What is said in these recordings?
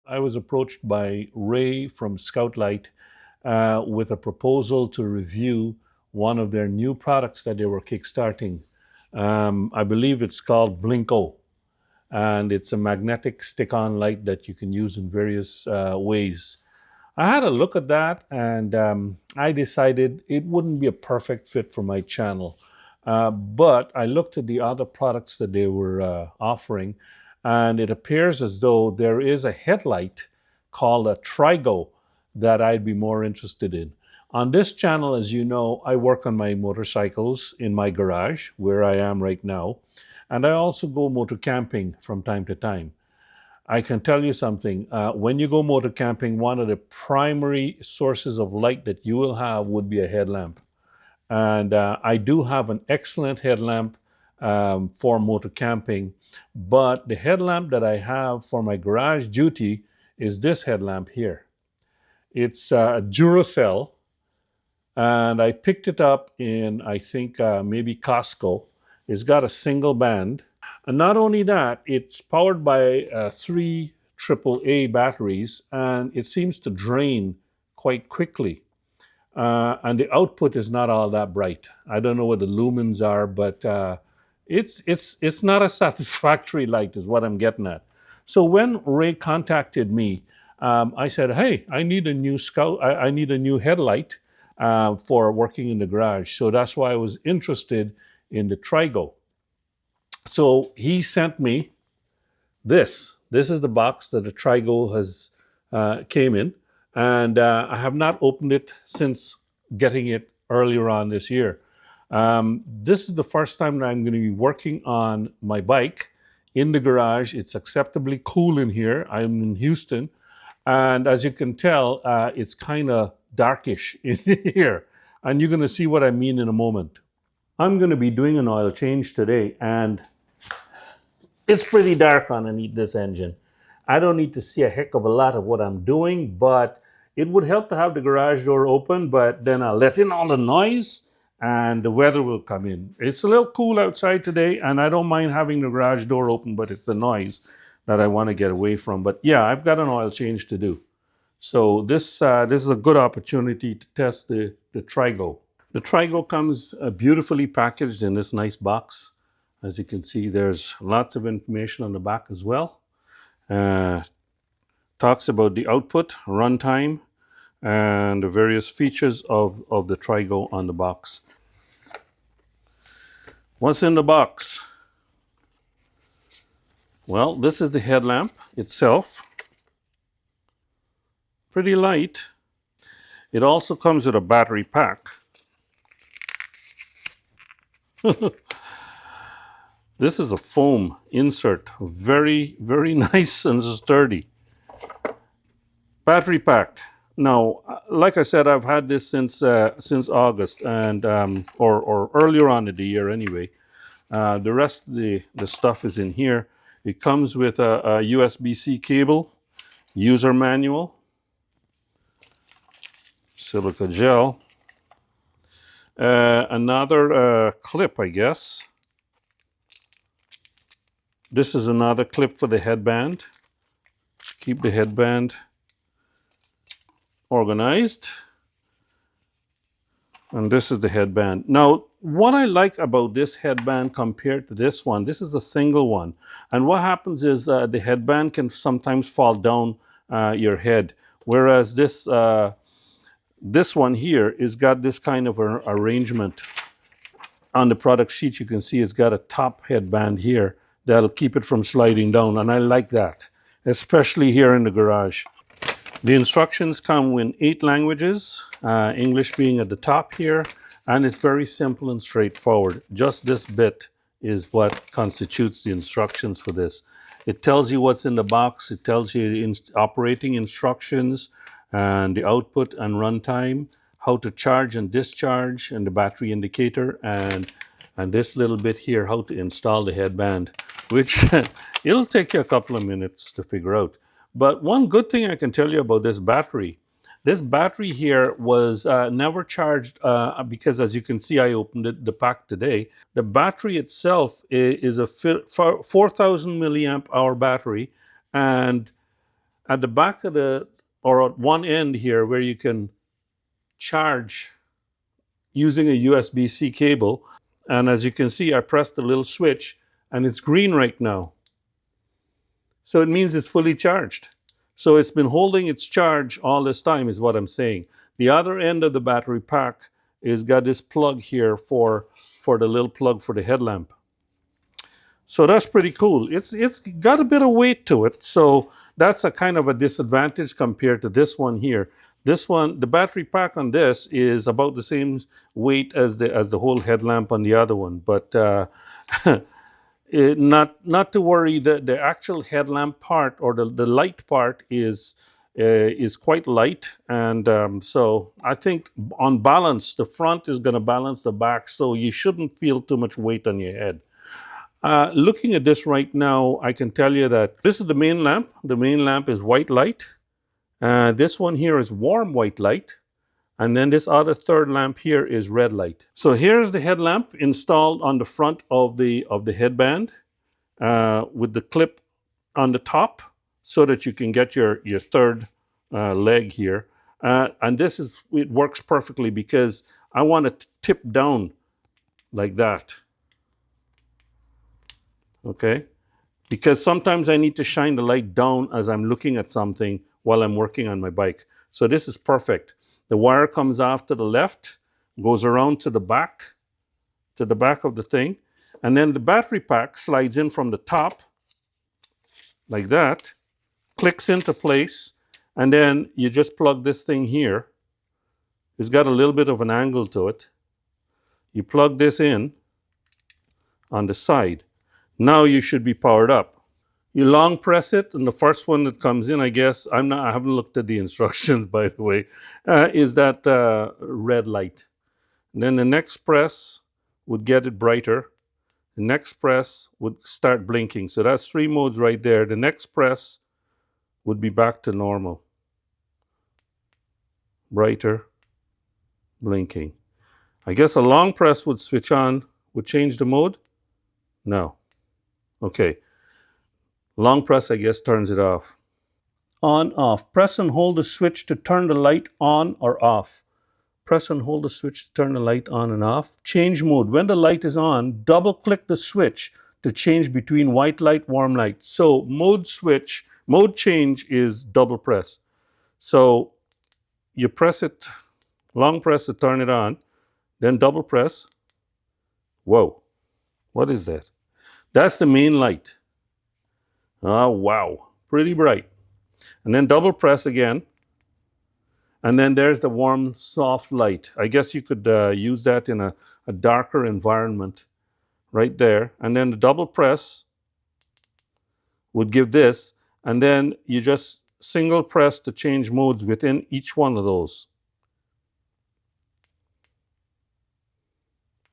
I was approached by Ray from Scoutlite with a proposal to review one of their new products that they were kickstarting. I believe it's called Blinko, and it's a magnetic stick-on light that you can use in various ways. I had a look at that, and I decided it wouldn't be a perfect fit for my channel. But I looked at the other products that they were offering, and it appears as though there is a headlight called a TRIGO that I'd be more interested in. On this channel, as you know, I work on my motorcycles in my garage, where I am right now, and I also go motor camping from time to time. I can tell you something. When you go motor camping, one of the primary sources of light that you will have would be a headlamp. And I do have an excellent headlamp for motor camping, but the headlamp that I have for my garage duty is this headlamp here. It's Duracell, and I picked it up in, I think, maybe Costco. It's got a single band. And not only that, it's powered by three AAA batteries, and it seems to drain quite quickly. And the output is not all that bright. I don't know what the lumens are, but it's not a satisfactory light, is what I'm getting at. So when Ray contacted me, I said, "Hey, I need a new I need a new headlight for working in the garage." So that's why I was interested in the Trigo. So he sent me this. This is the box that the Trigo has came in, and I have not opened it since getting it earlier on this year. This is the first time that I'm going to be working on my bike in the garage. It's acceptably cool in here. I'm in Houston, and as you can tell, it's kind of darkish in here, and you're going to see what I mean in a moment. I'm going to be doing an oil change today, and it's pretty dark underneath this engine. I don't need to see a heck of a lot of what I'm doing, but it would help to have the garage door open, but then I'll let in all the noise and the weather will come in. It's a little cool outside today, and I don't mind having the garage door open, but it's the noise that I want to get away from. But yeah, I've got an oil change to do. So this is a good opportunity to test the Trigo. The Trigo comes beautifully packaged in this nice box. As you can see, there's lots of information on the back as well. Talks about the output, runtime, and the various features of the Trigo on the box. What's in the box? Well, this is the headlamp itself. Pretty light. It also comes with a battery pack. This is a foam insert, very, very nice and sturdy. Battery pack. Now, like I said, I've had this since August, and or earlier on in the year anyway. The rest of the stuff is in here. It comes with a USB-C cable, user manual, silica gel, another clip, I guess. This is another clip for the headband. Keep the headband organized. And this is the headband. Now, what I like about this headband compared to this one, this is a single one. And what happens is the headband can sometimes fall down your head. Whereas this one here is got this kind of arrangement. On the product sheet, you can see it's got a top headband here that'll keep it from sliding down, and I like that, especially here in the garage. The instructions come in 8 languages, English being at the top here, and it's very simple and straightforward. Just this bit is what constitutes the instructions for this. It tells you what's in the box, it tells you the operating instructions, and the output and runtime, how to charge and discharge, and the battery indicator, and this little bit here, how to install the headband, which it'll take you a couple of minutes to figure out. But one good thing I can tell you about this battery here was never charged because, as you can see, I opened the pack today. The battery itself is a 4,000 milliamp hour battery, and at the back of or at one end here where you can charge using a USB-C cable. And as you can see, I pressed the little switch and it's green right now. So it means it's fully charged. So it's been holding its charge all this time is what I'm saying. The other end of the battery pack is got this plug here for the little plug for the headlamp. So that's pretty cool. It's got a bit of weight to it. So that's a kind of a disadvantage compared to this one here. This one, the battery pack on this is about the same weight as the whole headlamp on the other one. But not to worry. The actual headlamp part or the light part is quite light, and so I think on balance, the front is going to balance the back, so you shouldn't feel too much weight on your head. Looking at this right now, I can tell you that this is the main lamp. The main lamp is white light. This one here is warm white light. And then this other third lamp here is red light. So here's the headlamp installed on the front of the headband with the clip on the top so that you can get your third leg here. And it works perfectly because I want it to tip down like that. Okay? Because sometimes I need to shine the light down as I'm looking at something while I'm working on my bike. So this is perfect. The wire comes off to the left, goes around to the back of the thing, and then the battery pack slides in from the top, like that, clicks into place, and then you just plug this thing here. It's got a little bit of an angle to it. You plug this in on the side. Now you should be powered up. You long press it, and the first one that comes in, I guess, I haven't looked at the instructions, by the way, is that red light. And then the next press would get it brighter. The next press would start blinking. So that's 3 modes right there. The next press would be back to normal. Brighter, blinking. I guess a long press would switch on, would change the mode. No. Okay. Long press, I guess, turns it off. On, off. Press and hold the switch to turn the light on or off. Press and hold the switch to turn the light on and off. Change mode. When the light is on, double click the switch to change between white light, warm light. So mode change is double press. So you press it, long press to turn it on, then double press. Whoa, what is that? That's the main light. Oh, wow, pretty bright. And then double press again. And then there's the warm, soft light. I guess you could use that in a darker environment right there. And then the double press would give this. And then you just single press to change modes within each one of those.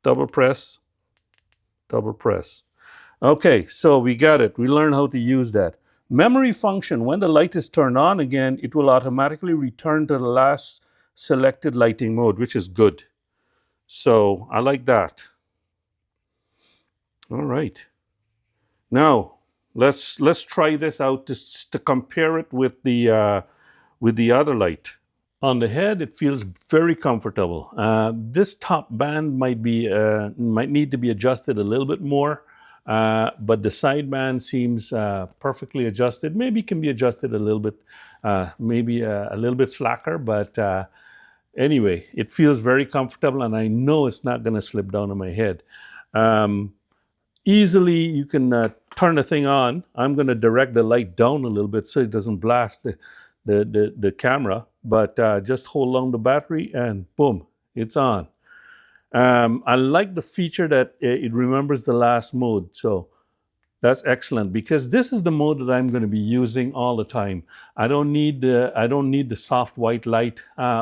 Double press, double press. Okay, so we got it. We learned how to use that. Memory function, when the light is turned on again, it will automatically return to the last selected lighting mode, which is good. So I like that. All right. Now, let's try this out to compare it with the other light. On the head, it feels very comfortable. This top band might need to be adjusted a little bit more. But the sideband seems perfectly adjusted. Maybe can be adjusted a little bit, maybe a little bit slacker, but anyway, it feels very comfortable, and I know it's not going to slip down on my head. Easily, you can turn the thing on. I'm going to direct the light down a little bit so it doesn't blast the camera, but just hold on the battery and boom, it's on. I like the feature that it remembers the last mode. So that's excellent because this is the mode that I'm going to be using all the time. I don't need the soft white light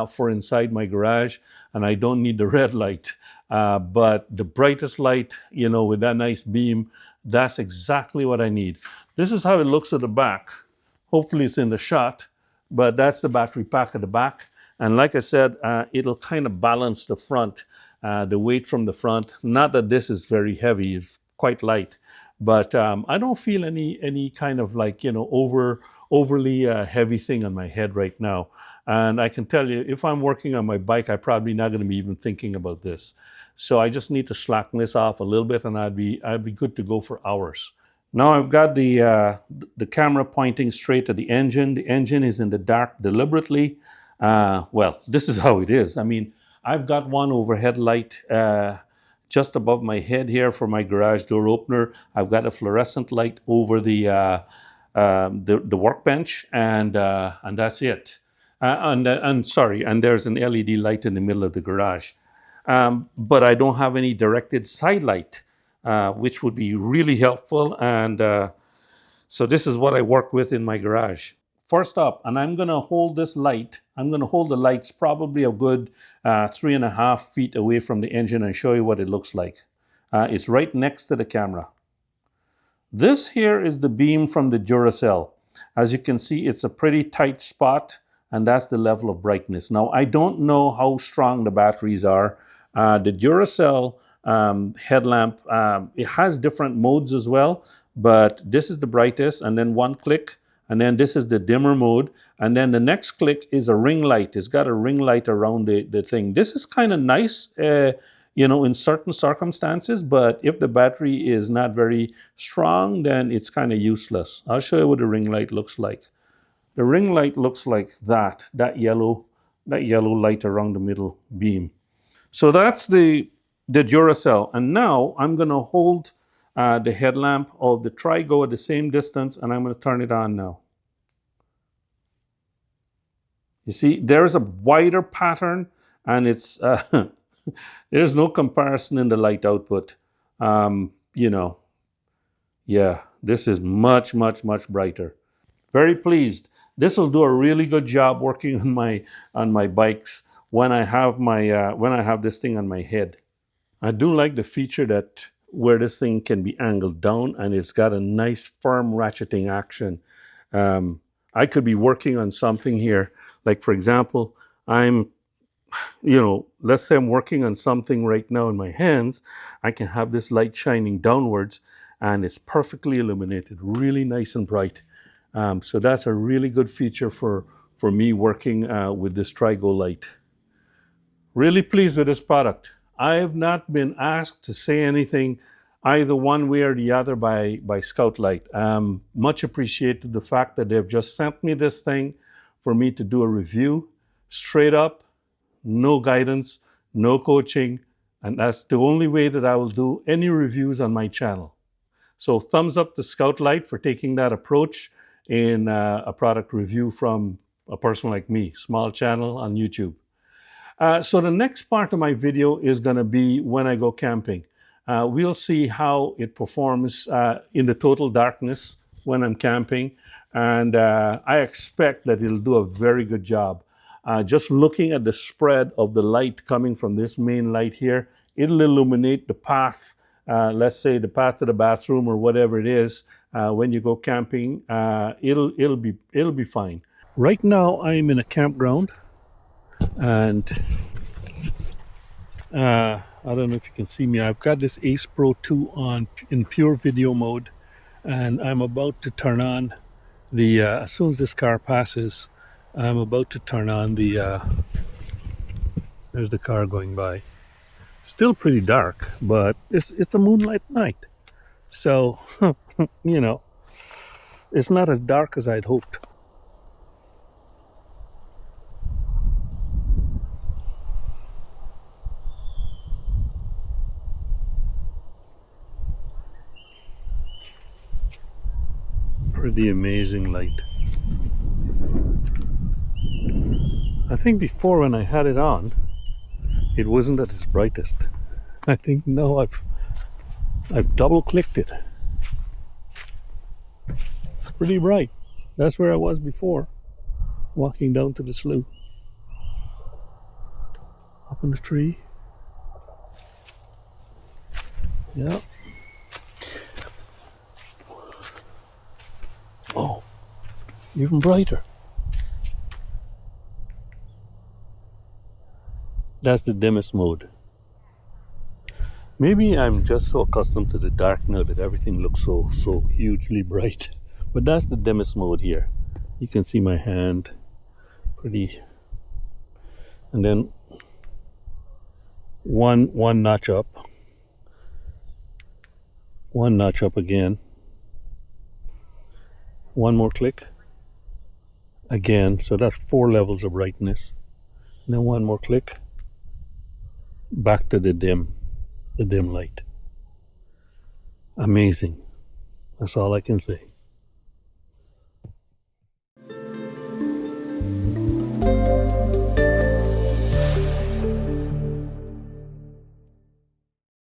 for inside my garage, and I don't need the red light. But the brightest light, with that nice beam, that's exactly what I need. This is how it looks at the back. Hopefully it's in the shot, but that's the battery pack at the back. And like I said, it'll kind of balance the front. The weight from the front, not that this is very heavy, it's quite light, but I don't feel any kind of overly heavy thing on my head right now. And I can tell you, if I'm working on my bike, I'm probably not going to be even thinking about this. So I just need to slacken this off a little bit, and I'd be good to go for hours. Now I've got the camera pointing straight at the engine. The engine is in the dark deliberately. Well, this is how it is. I mean, I've got one overhead light just above my head here for my garage door opener. I've got a fluorescent light over the workbench, and that's it. And sorry, and there's an LED light in the middle of the garage. But I don't have any directed side light, which would be really helpful. And so this is what I work with in my garage. First up, and I'm going to hold this light, I'm going to hold the lights probably a good 3.5 feet away from the engine and show you what it looks like. It's right next to the camera. This here is the beam from the Duracell. As you can see, it's a pretty tight spot, and that's the level of brightness. Now, I don't know how strong the batteries are. The Duracell headlamp, it has different modes as well, but this is the brightest, and then one click, and then this is the dimmer mode, and then the next click is a ring light. It's got a ring light around the thing. This is kind of nice, you know, in certain circumstances, but if the battery is not very strong, then it's kind of useless. I'll show you what the ring light looks like. The ring light looks like that yellow light around the middle beam. So that's the Duracell. And now I'm going to hold the headlamp of the TRIGO at the same distance, and I'm going to turn it on now. You see, there's a wider pattern, and it's there's no comparison in the light output. You know, yeah, this is much, much, much brighter. Very pleased. This will do a really good job working on my bikes when I have this thing on my head. I do like the feature that where this thing can be angled down, and it's got a nice firm ratcheting action. I could be working on something here, like for example, let's say I'm working on something right now in my hands. I can have this light shining downwards, and it's perfectly illuminated, really nice and bright. So that's a really good feature for me working with this TRIGO light. Really pleased with this product. I have not been asked to say anything either one way or the other by Scoutlite. Much appreciated the fact that they've just sent me this thing for me to do a review, straight up, no guidance, no coaching, and that's the only way that I will do any reviews on my channel. So thumbs up to Scoutlite for taking that approach in a product review from a person like me, small channel on YouTube. So the next part of my video is going to be when I go camping. We'll see how it performs in the total darkness when I'm camping, and I expect that it'll do a very good job. Just looking at the spread of the light coming from this main light here, it'll illuminate the path, let's say the path to the bathroom or whatever it is. When you go camping, it'll be fine. Right now I'm in a campground, and I don't know if you can see me. I've got this Ace Pro 2 on in pure video mode, and I'm about to turn on the as soon as this car passes, I'm about to turn on the there's the car going by. Still pretty dark, but it's a moonlight night, so you know, it's not as dark as I'd hoped. Pretty amazing light. I think before when I had it on, it wasn't at its brightest. I think now I've double clicked it. Pretty bright. That's where I was before, walking down to the slough. Up in the tree. Yeah. Oh, even brighter. That's the dimmest mode. Maybe I'm just so accustomed to the dark now that everything looks so hugely bright. But that's the dimmest mode here. You can see my hand pretty, and then one notch up, one notch up again, one more click again, so that's 4 levels of brightness, and then one more click back to the dim light. Amazing. That's all I can say.